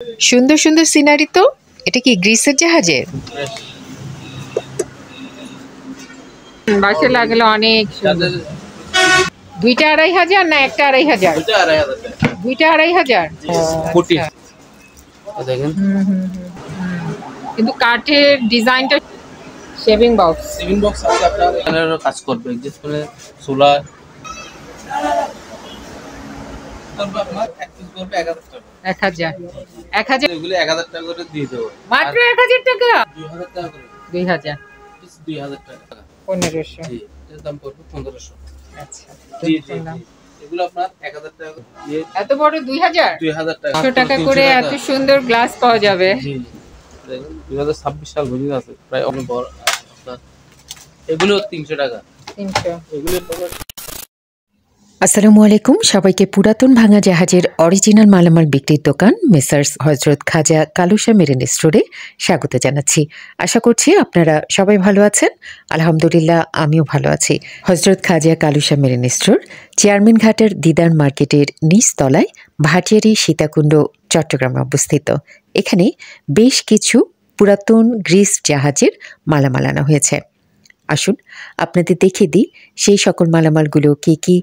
সুন্দর সুন্দর সিনারি তো। এটা কি গ্রিসের জাহাজে? বাসে লাগলো অনেক সুন্দর। দুইটা 2500 না একটা 2500? দুইটা 2500। দেখেন কিন্তু কাঠের ডিজাইনটা শেভিং বক্স আছে আপনার এখানেরও কাজ করবে এক্সিস্ট করে সোলার করবে আপনার এক পিস করবে 1000 টাকা 1000 এগুলো 1000 টাকা করে দিয়ে দেব মাত্র 1000 টাকা 2000 টাকা করে 2000 পিস 2000 টাকা 1500 জি এর দাম পড়বে 1500 আচ্ছা জি জি এগুলো আপনার 1000 টাকা দিয়ে এত বড় 2000 টাকা 100 টাকা করে এত সুন্দর গ্লাস পাওয়া যাবে। জি দেখুন 2026 সাল বুঝে আছে প্রায় অনেক বড় আপনার এগুলো 300 টাকা 300 এগুলো আসসালামু আলাইকুম সবাইকে। পুরাতন ভাঙা জাহাজের অরিজিনাল মালামাল বিক্রির দোকান মেসার্স হযরত খাজা কালুশা মেরিন স্টোরে স্বাগত জানাচ্ছি। আশা করছি আপনারা সবাই ভালো আছেন। আলহামদুলিল্লাহ আমিও ভালো আছি। হযরত খাজা কালুশা মেরিন স্টোর চেয়ারম্যান ঘাটের দিদার মার্কেটের নিচতলায় ভাটিয়ারি সীতাকুণ্ড চট্টগ্রামে অবস্থিত। এখানে বেশ কিছু পুরাতন গ্রিস জাহাজের মালামাল আনা হয়েছে। আসুন আপনাদের দেখিয়ে দিই সেই সকল মালামালগুলো কি কি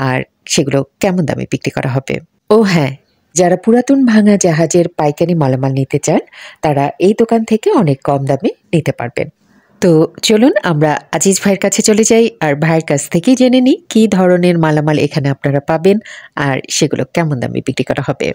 আর সেগুলো কেমন দামে বিক্রি করা হবে। ও হ্যাঁ, যারা পুরাতন ভাঙা জাহাজের পাইকারি মালামাল নিতে চান তারা এই দোকান থেকে অনেক কম দামে নিতে পারবেন। তো চলুন আমরা আজিজ ভাইয়ের কাছে চলে যাই আর ভাইয়ের কাছ থেকেই জেনে নিই কী ধরনের মালামাল এখানে আপনারা পাবেন আর সেগুলো কেমন দামে বিক্রি করা হবে।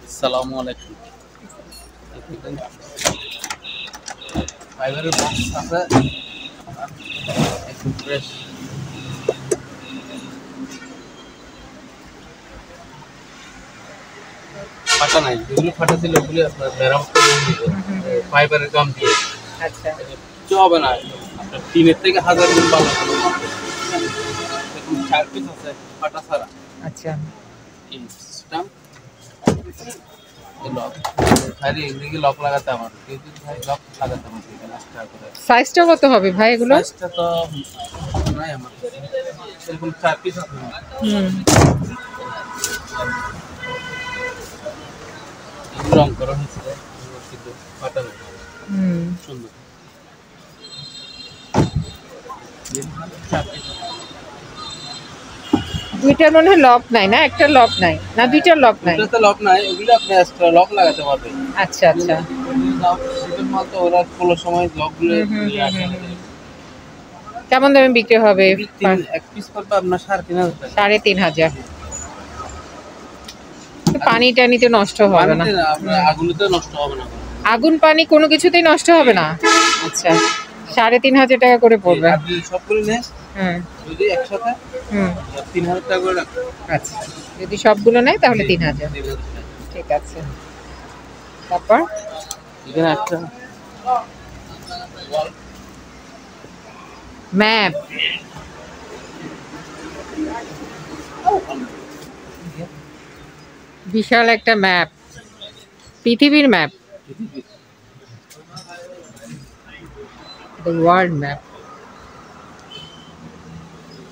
আসসালামু আলাইকুম ফাইবারের বক্স আছে একদম ফ্রেশ ফাটা নাই যেগুলো ফাটা ছিল ওগুলো আপনার মেরামত করে দিতে ফাইবারের কাম দিয়ে আচ্ছা কিছু হবে না আপনার 3 থেকে 1000 গুণ ভালো দেখুন 4 পিস আছে ফাটা ছাড়া। আচ্ছা এই সিস্টেম লক খালি এদিকে লক লাগাতে আমার কিন্তু ভাই লক লাগাতে আমার এখানে আসতে করে সাইজটা কত হবে ভাই এগুলো? সাইজটা তো নাই আমার এরকম 4 পিস আছে। রং করা হয়েছে কিন্তু ফাটা নাই সুন্দর দুইটার মনে হয় লক নাই না? একটা লক নাই না দুইটার লক নাই? দুইটাতে লক নাই ওগুলো আপনি এক্সট্রা লক লাগাতে পারবেন। আচ্ছা আচ্ছা সিজন মাল তো ওরা কোনো সময় লকগুলো কেমন দামে বিক্রি হবে? এক পিস পড়বে আপনার 3500 টাকা 3500। পানি টানিতে নষ্ট হবে না? আগুনতে নষ্ট হবে না, আগুন পানি কোনো কিছুতেই নষ্ট হবে না। আচ্ছা 3500 টাকা করে পড়বে সবগুলো নেই। যদি একসাথে 3000 টাকা করে রাখো। আচ্ছা যদি সবগুলো নেয় তাহলে 3000। ঠিক আছে। তারপর এখানে একটা ম্যাপ, বিশাল একটা ম্যাপ, পৃথিবীর ম্যাপ, দ্য ওয়ার্ল্ড ম্যাপ।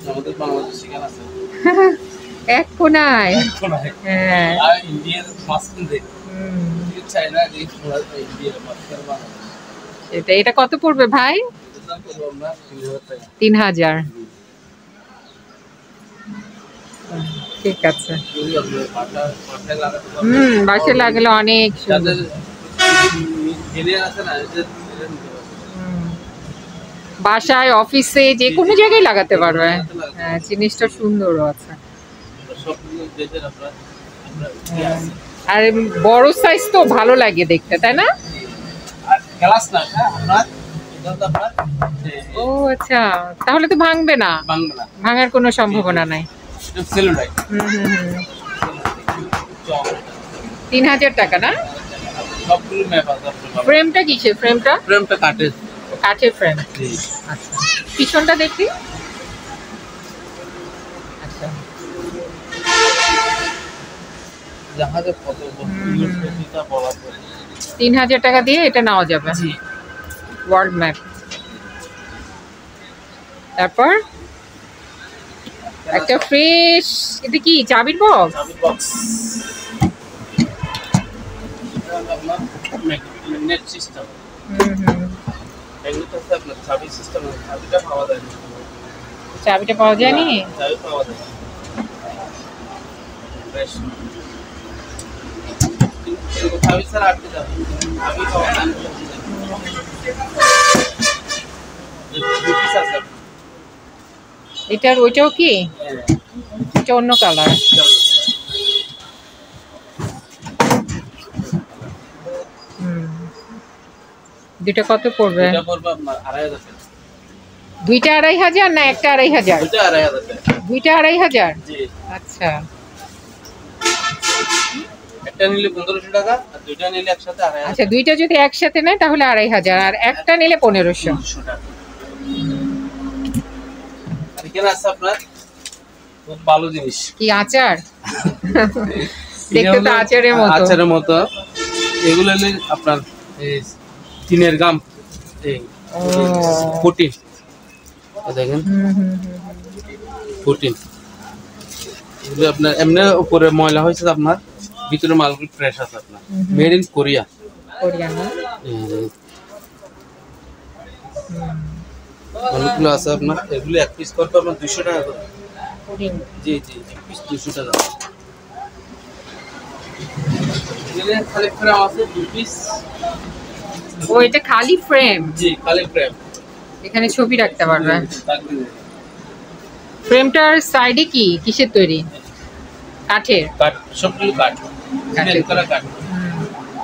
আমাদের বাংলাদেশ সেখানে আছে এক কোনায়। হ্যাঁ আর ইন্ডিয়ার মাঝখানে চায়না এই ইন্ডিয়ার মাঝখানে এটা কত পড়বে ভাই? 3000। ঠিক আছে। বাসে লাগলে অনেক সুন্দর। বাসায় অফিসে যে কোনো জায়গায় লাগাতে পারবে। হ্যাঁ জিনিসটা সুন্দরও আছে। আর বড় সাইজ তো ভালো লাগে দেখতে, তাই না? ও আচ্ছা তাহলে তো ভাঙবে না, ভাঙার কোনো সম্ভাবনা নাই। 3000 টাকা না? ফ্রেমটা কিসের? ফ্রেমটা কাঠের কাঠের ফ্রেম। আচ্ছা পিছনটা দেখি। আচ্ছা জাহাজে কত ইউজ করতে বলা পড়ে 3000 টাকা দিয়ে এটা নেওয়া যাবে। জি ওয়ার্ল্ড ম্যাপ। তারপর একটা ফ্রেশ, এটা কি চাবির বক্স? চাবি বক্স নেট সিস্টেম এগুলো তো আপনার চাবি সিস্টেম চাবিটা পাওয়া যায় না চাবিটা পাওয়া যায়নি? চাবি পাওয়া যায় ফ্রেশ চাবি স্যার আটকে যাবে চাবি পাওয়া যায় না পিস আছে এটার ওইটাও কি? এটা অন্য কালার। দুইটা কত পড়বে? এটা পড়বে আপনার 2500 টাকা। দুইটা 2500 না একটা 2500? এটা 2500 টাকা। দুইটা 2500? জি আচ্ছা, একটা নিলে 1500 টাকা আর দুইটা নিলে একসাথে 2500 আচ্ছা দুইটা যদি একসাথে নেয় তাহলে 2500 আর একটা নিলে 1500। টাকা। আর এখানে আছে আপনার খুব ভালো জিনিস কি আচার? দেখতে তো আচারের মতো। আচারের মতো এগুলো হলে আপনার এই টিনের গাম এই প্রোটিন দেখেন প্রোটিন এগুলো আপনার এমনি উপরে ময়লা হয়েছে আপনার ভিতরে মালগুলো ফ্রেশ আছে আপনার মেড ইন কোরিয়া অনেকগুলো আছে আপনার এগুলো এক পিস করবে আপনার 200 টাকা করে জি জি এক পিস 200 টাকা এগুলো খালি ফ্রেম আছে 2 পিস ও এটা খালি ফ্রেম? জি খালি ফ্রেম এখানে ছবি রাখতে পারবে। ফ্রেমটার সাইডে কি কিসের তৈরি? কাঠের? কাঠ সবগুলো কাঠ কাঠের করা কাঠ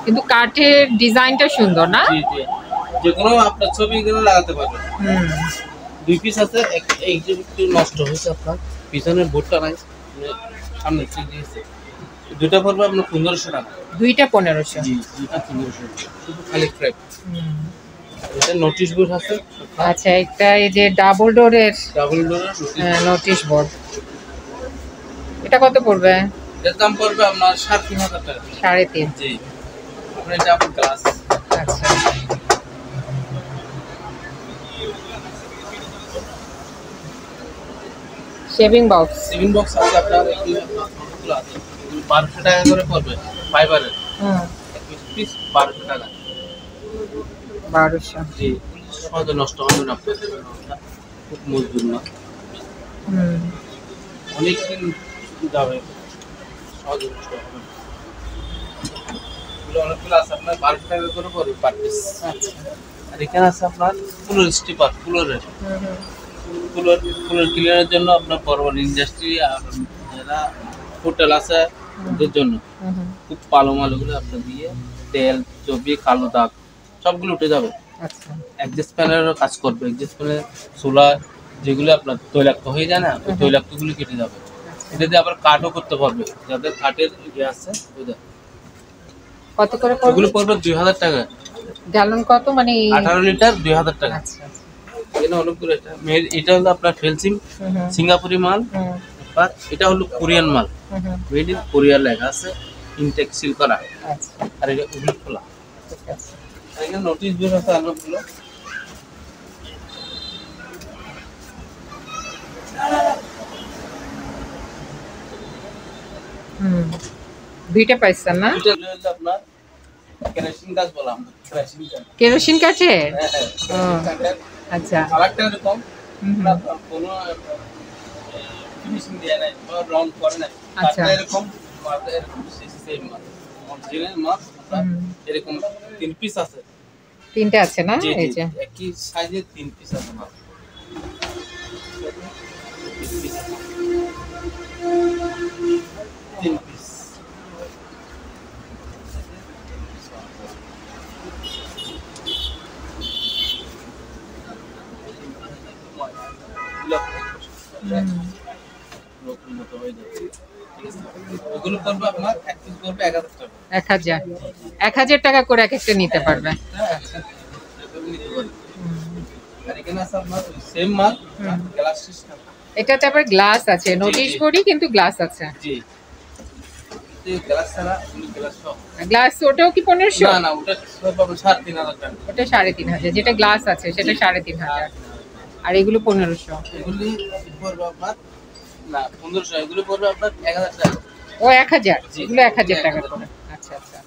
কিন্তু কাঠের ডিজাইনটা সুন্দর না? জি জি যে কোনো আপনার ছবিগুলো লাগাতে পারবেন 2 পিস আছে এই যে একটু নষ্ট হয়েছে আপনার পিছনের বোর্ডটা নাই সামনে ঠিক দিয়েছে দুটো পড়বে আপনার 1500 টাকা দুইটা 1500? জি দুটো 1500 শুধু খালি ফ্রেম এটা নোটিশ বোর্ড আছে আচ্ছা একটা এই যে ডাবল ডোরের নোটিশ বোর্ড, এটা কত পড়বে? এর দাম পড়বে আপনার 3500 টাকা 3.5? জি আপনার এটা আপনার গ্লাস আচ্ছা শেভিং বক্স আছে আপনার এগুলো আছে 1200 টাকা করে পড়বে ফাইবারের পিস 1200 টাকা 1200? জি সহজে নষ্ট হবে না আপনার খুব মজবুত না অনেক দিন যাবে সহজে নষ্ট হবে না এগুলো অনেকগুলো আছে আপনার 1200 টাকা করে পড়বে পার পিস আচ্ছা আর এখানে আছে আপনার ফুলের স্টিপার ফুলের ক্লিনারের জন্য আপনার বড় বড় ইন্ডাস্ট্রি আর যারা হোটেল আছে ওদের জন্য খুব ভালো মালগুলো আপনার দিয়ে তেল চর্বি কালো দাগ সবগুলো উঠে যাবে। আচ্ছা অ্যাডজাস্ট প্যানেলেরও কাজ করবে অ্যাডজাস্ট প্যানেল সোলার যেগুলো আপনার তৈলাক্ত হয়ে যায় না ওই তৈলাক্তগুলো কেটে যাবে এটা দিয়ে আবার কাঠও করতে পারবে যাদের কাঠের ইয়ে আছে ওদের কত করে পড়বে? ওগুলো পড়বে 2000 টাকা গ্যালন কত মানে 18 লিটার 2000 টাকা। আচ্ছা এখানে অনেকগুলো এটা হলো আপনার ফেলসিং সিঙ্গাপুরি মাল আর এটা হলো কোরিয়ান মাল মেড ইন কোরিয়া লেখা আছে ইনটেক সিল করা আচ্ছা আর এটা ওগুলো খোলা ঠিক আছে আর এখানে নোটিশ বোর্ড আছে অনেকগুলো দুইটা পাইছেন না? এটা হলো আপনার কেরোসিন গাছ বলা আমরা কেরোসিন কাঠের? কাঠের আচ্ছা কালারটা এরকম কোনো ফিনিশিং দেয়া নাই বা রং করে নাই আচ্ছা এরকম মাথা এরকম সেম মাল অরিজিনাল মাল এরকম 3 পিস আছে তিনটা আছে না? এই যে একই সাইজের 3 পিস আছে মাল 3 পিস নতুন মতো হয়ে যাচ্ছে ওগুলো করবে আপনার এক পিস করবে 1000 টাকা 1000 টাকা করে এক একটা নিতে পারবে। আর এখানে আছে আপনার সেম মাল গ্লাস সিস্টেম এটাতে আবার গ্লাস আছে নোটিশ বোর্ডই কিন্তু গ্লাস আছে জি যে গ্লাস ছাড়া গ্লাস সব গ্লাস ওটাও কি 1500? না না ওটা সব পাবেন 3500 টাকা। ওটা 3500, যেটা গ্লাস আছে সেটা 3500, আর এগুলো 1500। এগুলি পড়বে আপনার না 1500, এগুলি পড়বে আপনার 1000 টাকা। ও 1000, এগুলো 1000 টাকা করে। আচ্ছা আচ্ছা।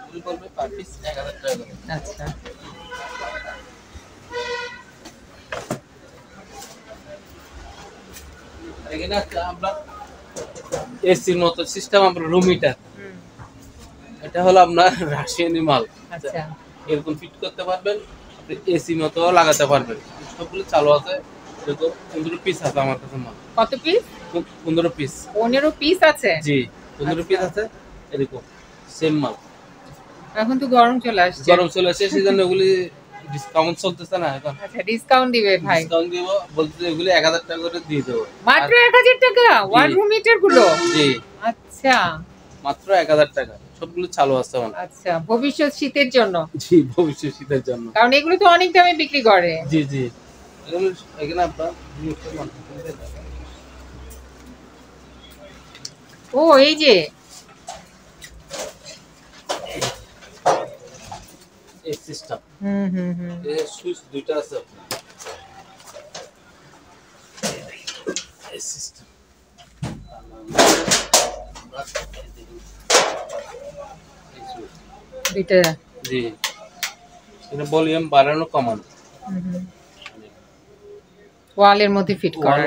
এগুলি পড়বে পার পিস 1000 টাকা করে। আচ্ছা। এখানে আছে আপনার এসির মতো সিস্টেম, আপনার রুম হিটার। এটা হলো আপনার রাশিয়ানি মাল। আচ্ছা। এরকম ফিট করতে পারবেন, আপনি এসি মতো লাগাতে পারবেন। সবগুলো চালু আছে। দেখো 15 পিস আছে আমার কাছে মাল। কত পিস? 15 পিস। 15 পিস আছে? জি 15 পিস আছে এরকম সেম মাল। এখন তো গরম চলে আসছে। গরম চলে আসছে সেজন্য ওগুলি ডিসকাউন্ট চলতেছে না এখন। আচ্ছা, ডিসকাউন্ট দিবে ভাই? ডিসকাউন্ট দিব বলতে এগুলি 1000 টাকা করে দিয়ে দেব। মাত্র 1000 টাকা ওয়ান রুম হিটার গুলো? জি আচ্ছা, মাত্র 1000 টাকা। সবগুলো চালু আছে আমার। আচ্ছা, ভবিষ্যৎ শীতের জন্য? জি ভবিষ্যৎ শীতের জন্য, কারণ এগুলো তো অনেক দামে বিক্রি করে। জি জি। এখানে আপনার ও এই যে এই সিস্টেম, হুম। এই সুইচ দুইটা আছে এই সিস্টেম। দুইটা? জি এটা ভলিউম বাড়ানো কমানো। ওয়ালের মধ্যে ফিট করা।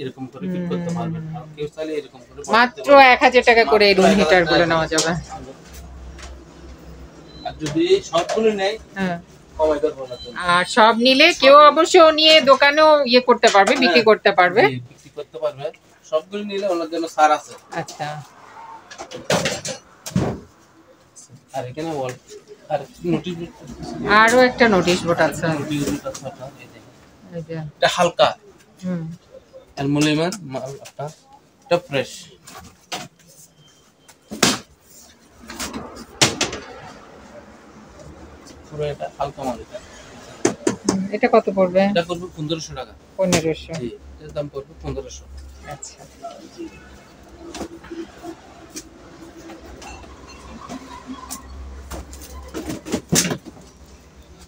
এরকম করে ফিট করতে পারবেন, আর কেউ চাইলে এরকম করে মাত্র 1000 টাকা করে এই রুম হিটার গুলো নেওয়া যাবে। আর যদি সবগুলো নেয় হ্যাঁ, কমাই দেব না। আর সব নিলে কেউ অবশ্য নিয়ে দোকানেও ইয়ে করতে পারবে, বিক্রি করতে পারবে। বিক্রি করতে পারবে। সবগুলো নিলে ওনার জন্য ছাড় আছে। আচ্ছা। আর এখানে ওয়াল আর নোটিশ, আরো একটা নোটিশ বোর্ড আছে। নোটিশ আছে আপনার এই দেখেন। এই যে এটা হালকা হুম, অ্যালুমিনিয়ামের মাল, আপনার এটা ফ্রেশ। পুরো এটা হালকা মাল। এটা কত পড়বে? এটা পড়বে 1500 টাকা। 1500? জি এর দাম পড়বে 1500। আচ্ছা।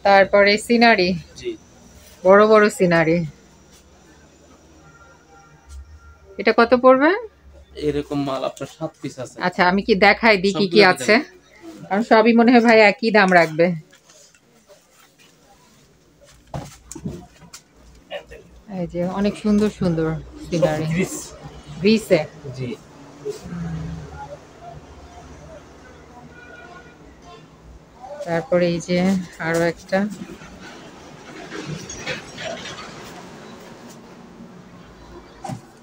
তারপরে সিনারি, জি বড় বড় সিনারি, এটা কত পড়বে? এরকম মাল আপনার 7 পিস আছে। আচ্ছা, আমি কি দেখাই দিই কি কি সবগুলো আছে? কারণ সবই মনে হয় ভাই একই দাম রাখবে। এই যে অনেক সুন্দর সুন্দর সিনারি, গ্রিসে। জি তারপরে এই যে আরো একটা,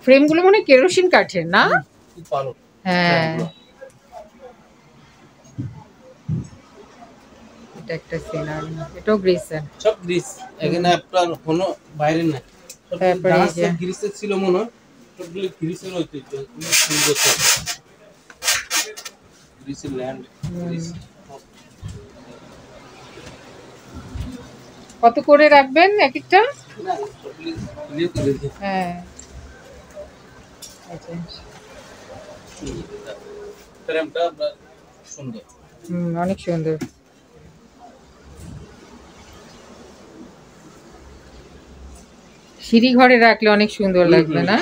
ফ্রেমগুলো মনে হয় কেরোসিন কাঠের না? খুব ভালো। হ্যাঁ, এটা একটা সিনারি, এটাও গ্রিসে। সব গ্রিস, এখানে আপনার কোনো বাইরে না। তারপরে এই যে গ্রিসের ছিল মনে হয়, সবগুলো গ্রিসের ঐতিহ্য। সুন্দর গ্রিসের ল্যান্ড। কত করে রাখবেন এক একটা? না সবগুলো ক্লিয়ার করে দিই। হ্যাঁ, আচ্ছা। ফ্রেমটা আপনার সুন্দর। অনেক সুন্দর। সিঁড়ি ঘরে রাখলে অনেক সুন্দর লাগবে না?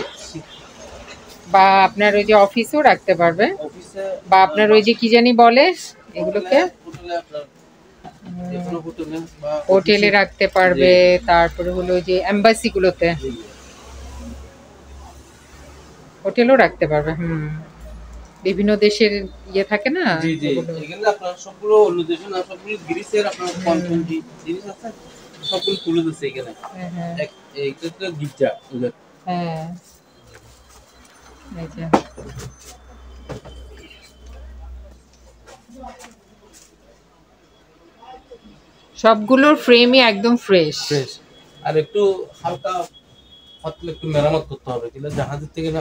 বা আপনার ওই যে অফিসেও রাখতে পারবে, অফিসে বা আপনার ওই যে কি জানি বলে এগুলোকে, হোটেলে আপনার যেকোনো হোটেলে বা হোটেলে রাখতে পারবে। তারপরে হলো যে এম্বাসি গুলোতে, হোটেলও রাখতে পারবে। বিভিন্ন দেশের ইয়ে থাকে না? জি জি এখানে আপনার সবগুলো অন্য দেশে না, সবগুলো গ্রিসের আপনার কোয়ান্টিটি জিনিস আছে, সবগুলো তুলে দিচ্ছে এখানে। হ্যাঁ এইটা তো গির্জা ওদের। হ্যাঁ, এই যে সবগুলোর ফ্রেমই একদম ফ্রেশ। ফ্রেশ। আর একটু হালকা পাতলা একটু মেরামত করতে হবে, কিন্তু জাহাজের থেকে না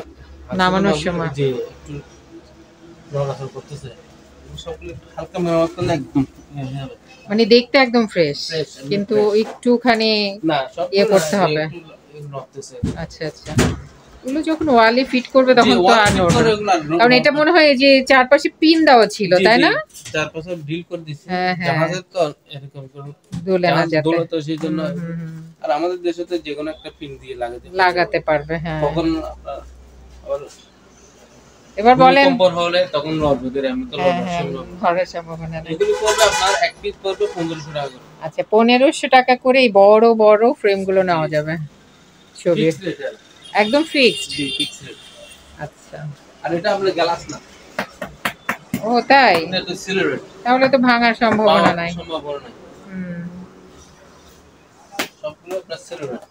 নামানোর সময় যে একটু নড়াচড়া করতেছে, সবগুলো একটু হালকা মেরামত করলে একদম হ্যাঁ মানে দেখতে একদম ফ্রেশ, ফ্রেশ কিন্তু একটুখানি না সব ইয়ে করতে হবে। নড়তেছে। আচ্ছা আচ্ছা, এগুলো যখন ওয়ালে ফিট করবে তখন তো আর নড়বে না। কারণ এটা মনে হয় যে চারপাশে পিন দেওয়া ছিল, তাই না? চারপাশে ড্রিল করে দিছি হ্যাঁ, হ্যাঁ। জাহাজের তো এরকম করে দোলে না যাতে। দোলে তো সেই জন্য। হুম, হুম, হুম। আর আমাদের দেশে তো যে কোনো একটা পিন দিয়ে লাগাতে পারবে, হ্যাঁ। কখন আপনার আবার এবার বলেন। ভূমিকম্প হলে তখন নড়বে, এমনি তো হ্যাঁ, নড়ার হ্যাঁ, সম্ভাবনা। ঘরের সম্ভাবনা নেই। এগুলো পড়বে আপনার এক পিস পড়বে 1500 টাকা করে। আচ্ছা, 1500 টাকা করে এই বড় বড় ফ্রেমগুলো নেওয়া যাবে ছবির। ফিক্সড রেট একদম ফিক্সড। জি ফিক্সড রেট। আচ্ছা, আর এটা আপনার গ্লাস না, ও তাই? এটা তো সিলভার রেট। তাহলে তো ভাঙার সম্ভাবনা নাই। সম্ভাবনা নাই, হুম। সবগুলো আপনার সিলভার রেট।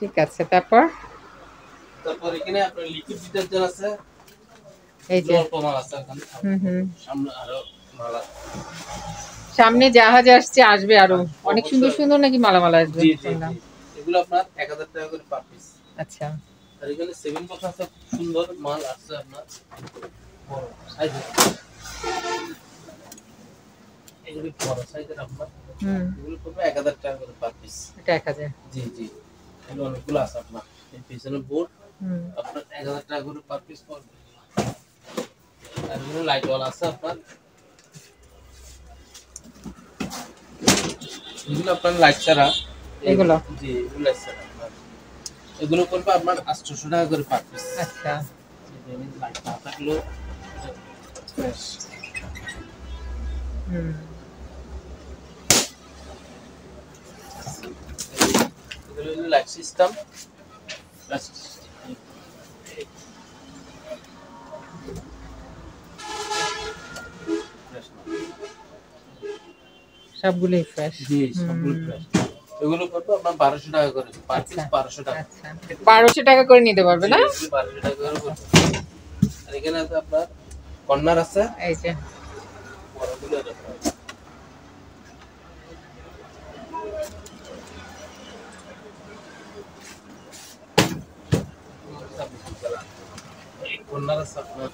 ঠিক আছে, তারপর এখানে আপনার লিকুইড ডিটারজেন্ট আছে, এই যে। অল্প মাল আছে এখানে। হুম হুম। সামনে আরো মাল আছে। সামনে জাহাজ আসছে, আসবে আরো অনেক সুন্দর সুন্দর নাকি মালামাল আসবে। জি জি জি, এগুলো আপনার 1000 টাকা করে পার পিস। আচ্ছা, আর এখানে 7 বক্স আছে, খুব সুন্দর মাল আছে আপনার, বড় সাইজ, এগুলো বড় সাইজের আপনার। এগুলো পড়বে 1000 টাকা করে পার পিস। এটা 1000। জি জি, এগুলো অনেকগুলো আছে আপনার। এই পিছনে বোর্ড আপনার 1000 টাকা করে পার পিস পড়বে। আর এগুলো লাইট ওয়ালা আছে আপনার, এগুলো আপনার লাইট ছাড়া। এগুলো জি, এগুলো লাইট ছাড়া আপনার। এগুলো পড়বে আপনার 800 টাকা করে পার পিস। আচ্ছা, লাইট না থাকলেও ফ্রেশ। এগুলো লাইট সিস্টেম। সবগুলোই ফ্রেশ। জি, সবগুলো ফ্রেশ। এগুলো করবে আপনার 1200 টাকা করে পার পিস, 1200 টাকা। আচ্ছা, 1200 টাকা করে নিতে পারবে না? 1200 টাকা করে পড়বে। আর এখানে আছে আপনার কর্নার আছে, এই যে বড়গুলো আছে। এই কর্নার আছে আপনার,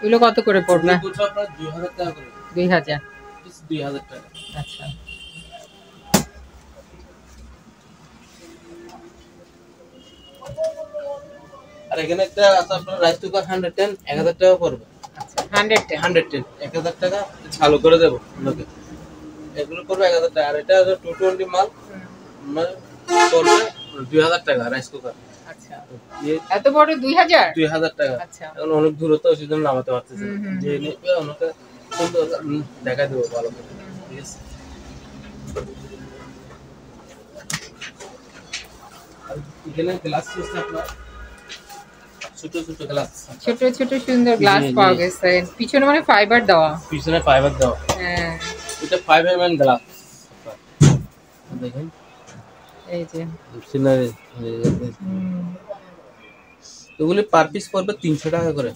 এগুলো কত করে পড়বে? এগুলো আপনার 2000 টাকা করে 2000। পিস, 2000 টাকা। আচ্ছা, আর এখানে একটা আছে আপনার রাইস কুকার 110, 1000 টাকা পড়বে। আচ্ছা, 110। 110 1000 টাকা চালু করে দেব আপনাকে। এগুলো পড়বে 1000 টাকা। আর এটা 220 মাল মানে পড়বে 2000 টাকা রাইস কুকার। আচ্ছা, এত বড় 2000? 2000 টাকা। আচ্ছা, এখন অনেক দূর তো সেজন্য নামাতে পারতেছি না। যে নেবে ওনাকে সুন্দর দেখা দেবো ভালো করে। ঠিক আছে। আর এখানে গ্লাস সিস্টেম আপনার, ছোট ছোট গ্লাস, ছোট ছোট সুন্দর গ্লাস পাওয়া গেছে। পিছনে মানে ফাইবার দেওয়া, পিছনে ফাইবার দেওয়া। হ্যাঁ, এটা 5 mm গ্লাস। দেখেন এই যে সিনারি। এগুলি পার পিস পড়বে 300 টাকা করে।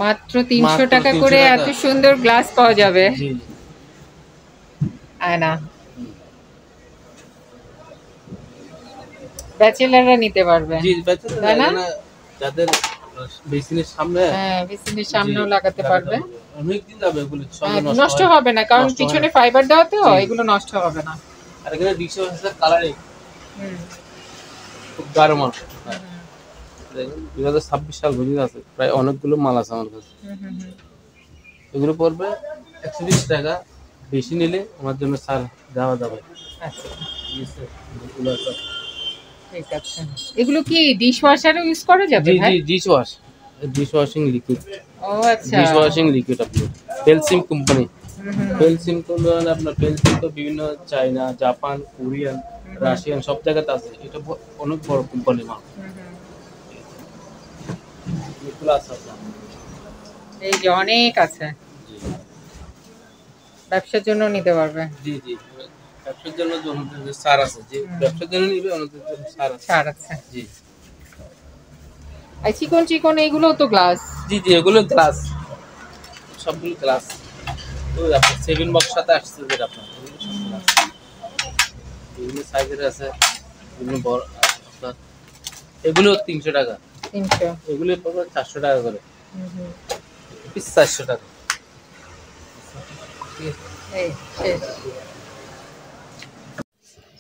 মাত্র 300 টাকা করে এত সুন্দর গ্লাস পাওয়া যাবে। জি, আয়না ব্যাচেলাররা নিতে পারবে। জি ব্যাচেলর, তাই না? যাদের বেসিনের সামনে, হ্যাঁ, বেসিনের সামনেও লাগাতে পারবে। অনেক দিন যাবে, এগুলো সব নষ্ট হবে না, কারণ পিছনে ফাইবার দেওয়া তো, এগুলো নষ্ট হবে না। আর এখানে ডিশওয়াশার কালারিং খুব গাঢ় মাল। দেখেন 2026 সাল বুঝে আছে, প্রায় অনেকগুলো মাল আছে আমার কাছে। এগুলো পড়বে 120 টাকা। বেশি নিলে আমার জন্য ছাড় দেওয়া যাবে। আচ্ছা, এগুলো আছে। ঠিক আছে। এগুলো কি ডিশ ওয়াশারও ইউজ করা যাবে? জি জি, ডিশওয়াশিং লিকুইড। ও আচ্ছা, ডিশওয়াশিং লিকুইড আপনার পেলসিম কোম্পানি। পেলসিম কোম্পানি আপনার, পেলসিম তো বিভিন্ন চায়না, জাপান, কোরিয়ান, রাশিয়ান সব জায়গাতে আছে। এটা অনেক বড় কোম্পানি মাল। এগুলো আছে আপনার, এই যে অনেক আছে। ব্যবসার জন্য নিতে পারবে। জি জি, ব্যবসার জন্য ছাড় আছে। যে ব্যবসার জন্য নিবে ওনাদের জন্য ছাড় আছে। ছাড় আছে। জি, আর চিকন চিকন এইগুলো তো গ্লাস। জি জি, এগুলো গ্লাস, সবগুলো গ্লাস। ওই আপনার 7 বক্স সাথে আসছে যেটা আপনার, এগুলো সাইজের আছে, এগুলো বড় আপনার, এগুলো 300 টাকা। 300, এগুলো পড়বে 400 টাকা করে, পিস 400 টাকা। এই শেষ।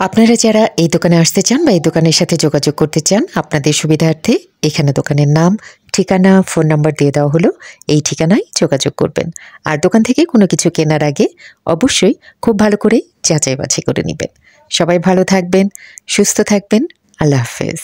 আপনারা যারা এই দোকানে আসতে চান বা এই দোকানের সাথে যোগাযোগ করতে চান, আপনাদের সুবিধার্থে এখানে দোকানের নাম, ঠিকানা, ফোন নাম্বার দিয়ে দেওয়া হলো। এই ঠিকানায় যোগাযোগ করবেন। আর দোকান থেকে কোনো কিছু কেনার আগে অবশ্যই খুব ভালো করে যাচাই বাছাই করে নেবেন। সবাই ভালো থাকবেন, সুস্থ থাকবেন। আল্লাহ হাফেজ।